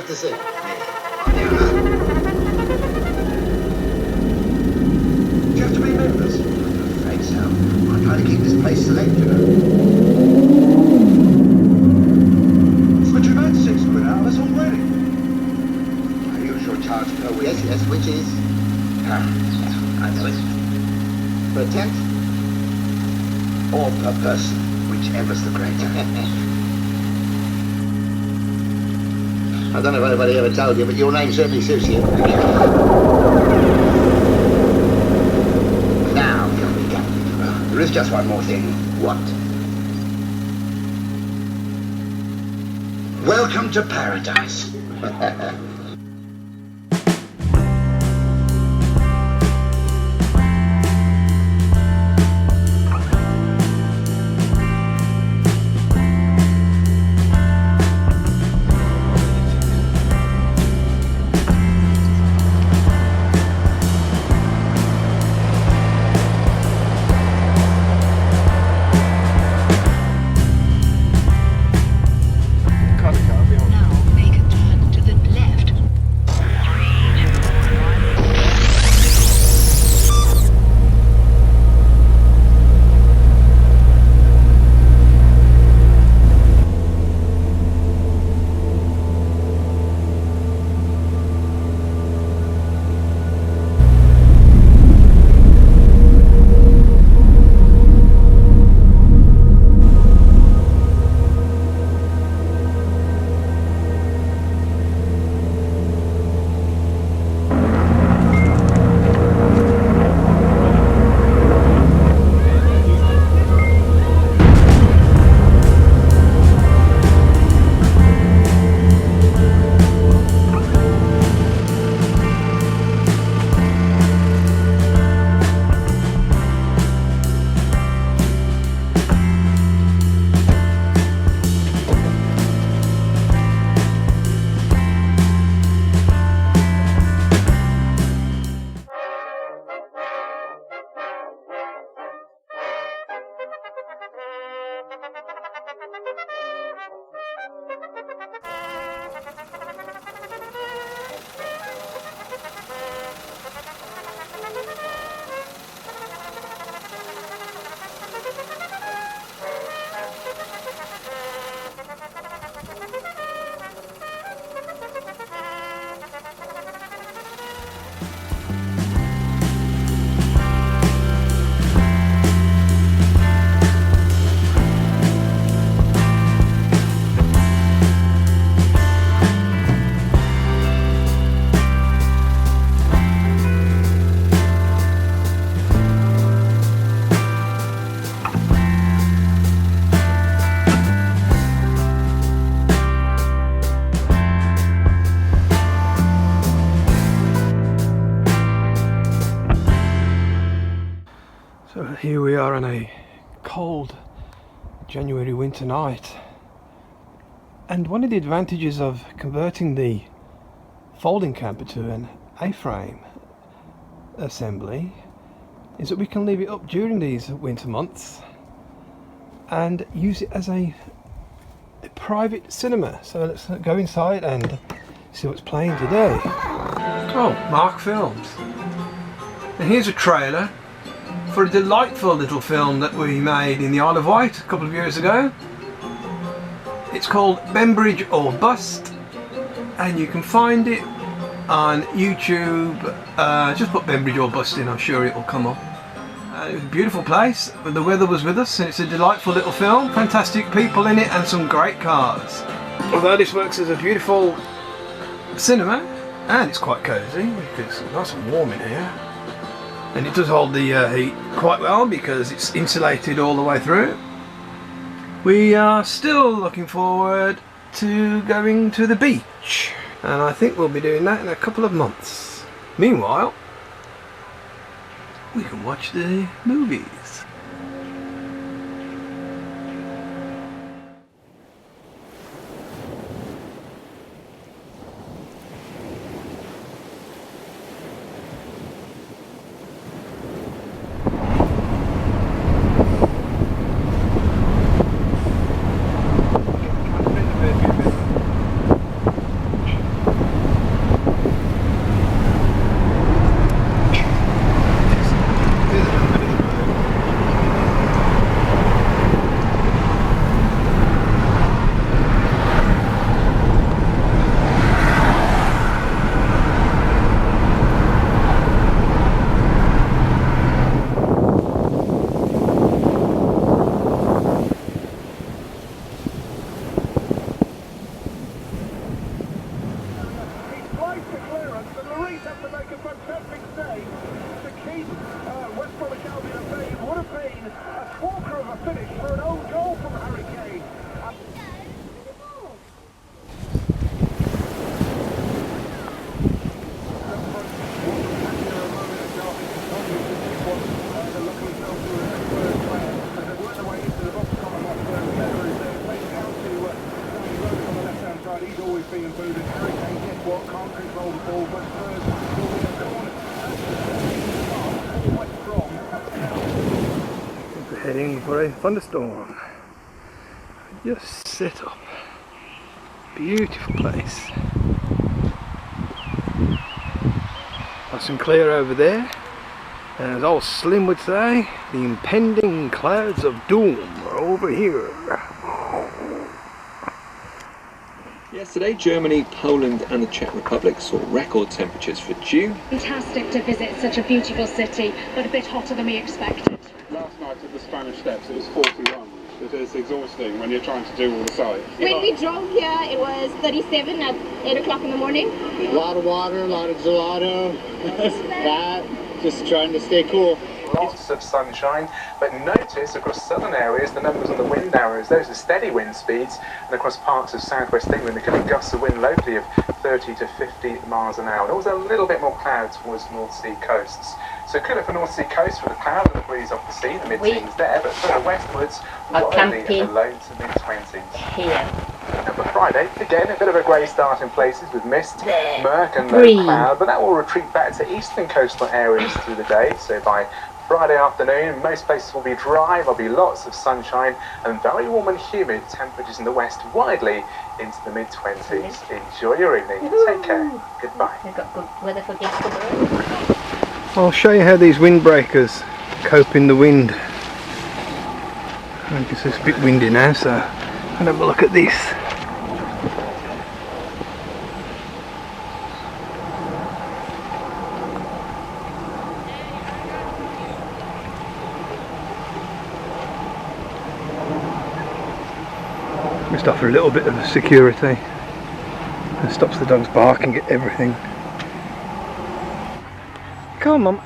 have to see. Yeah. Do you have to be members? I'm afraid so. I'm trying to keep this place select, you know. But you've had £6 out of us already. Our usual charge per week. Yes, which is? I know it. For a tent? Or per person, whichever's the greater. I don't know if anybody ever told you, but your name certainly suits you. Now, can we go? There is just one more thing. What? Welcome to paradise. So here we are on a cold January winter night, and one of the advantages of converting the folding camper to an A-frame assembly is that we can leave it up during these winter months and use it as a private cinema. So let's go inside and see what's playing today. Oh, Mark Films. And here's a trailer for a delightful little film that we made in the Isle of Wight a couple of years ago. It's called Bembridge or Bust, and you can find it on YouTube. Just put Bembridge or Bust in, I'm sure it will come up. It was a beautiful place, the weather was with us, and it's a delightful little film. Fantastic people in it and some great cars. Although this works as a beautiful cinema, and it's quite cosy because it's nice and warm in here. And it does hold the heat quite well because it's insulated all the way through. We are still looking forward to going to the beach, and I think we'll be doing that in a couple of months. Meanwhile, we can watch the movies. nice for clearance, and the Reeds have to make a fantastic save to keep West Bromwich Albion at bay. It would have been a squawker of a finish for an own goal from Harry Kane. He's always being booed, and Harry Kane, guess what, can't control the ball, but Spurs will win a corner. We're heading for a thunderstorm. Just set up. Beautiful place. Nice and clear over there. And as old Slim would say, the impending clouds of doom are over here. Yesterday, Germany, Poland and the Czech Republic saw record temperatures for June. Fantastic to visit such a beautiful city, but a bit hotter than we expected. Last night at the Spanish Steps it was 41. It is exhausting when you're trying to do all the sights. When we drove here, it was 37 at 8 o'clock in the morning. A lot of water, a lot of gelato, that, just trying to stay cool. Lots of sunshine, but notice across southern areas the numbers on the wind arrows, those are steady wind speeds, and across parts of southwest England there can be gusts of wind locally of 30 to 50 miles an hour. There was a little bit more cloud towards North Sea coasts. So good for North Sea coast for the cloud and the breeze off the sea, the mid-teens there, but further westwards, wildly in the low to mid-20s. Here. And for Friday, again, a bit of a grey start in places with mist, murk and low cloud, but that will retreat back to eastern coastal areas through the day. So by Friday afternoon, most places will be dry, there'll be lots of sunshine and very warm and humid temperatures in the west, widely into the mid-20s. Enjoy your evening. Take care. Goodbye. We've got good weather for yesterday. I'll show you how these windbreakers cope in the wind. I guess it's a bit windy now, so I'll have a look at this. Just offer a little bit of security and stops the dogs barking at everything. Come on, Mum.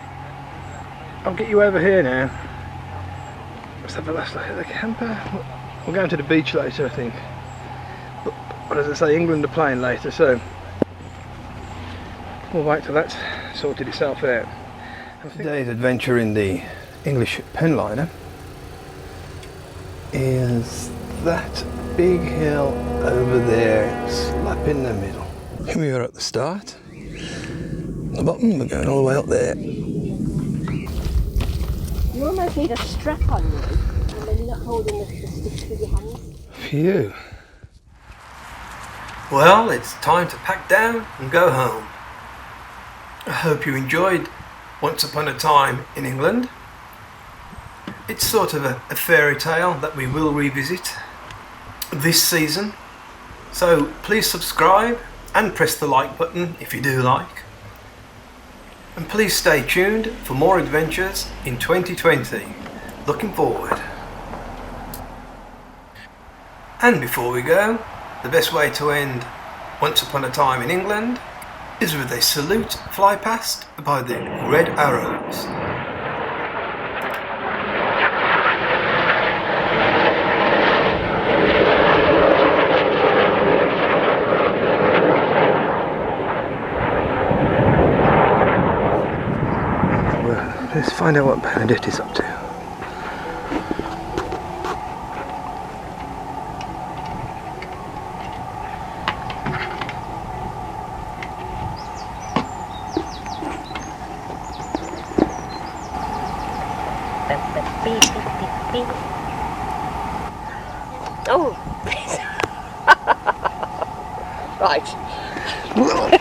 I'll get you over here now. Let's have a last look at the camper. We're going to the beach later, I think. But as I say, England are playing later, so we'll wait till that's sorted itself out. Today's adventure in the English Penliner is that big hill over there, slap in the middle. Here we are at the start. The bottom, we're going all the way up there. You almost need a strap on you, and then you're not holding the sticks with your hands. Phew. Well, it's time to pack down and go home. I hope you enjoyed Once Upon a Time in England. It's sort of a fairy tale that we will revisit this season. So please subscribe and press the like button if you do like. And please stay tuned for more adventures in 2020. Looking forward. And before we go, the best way to end Once Upon a Time in England is with a salute fly past by the Red Arrows. Let's find out what Bernadette is up to. Oh! Right.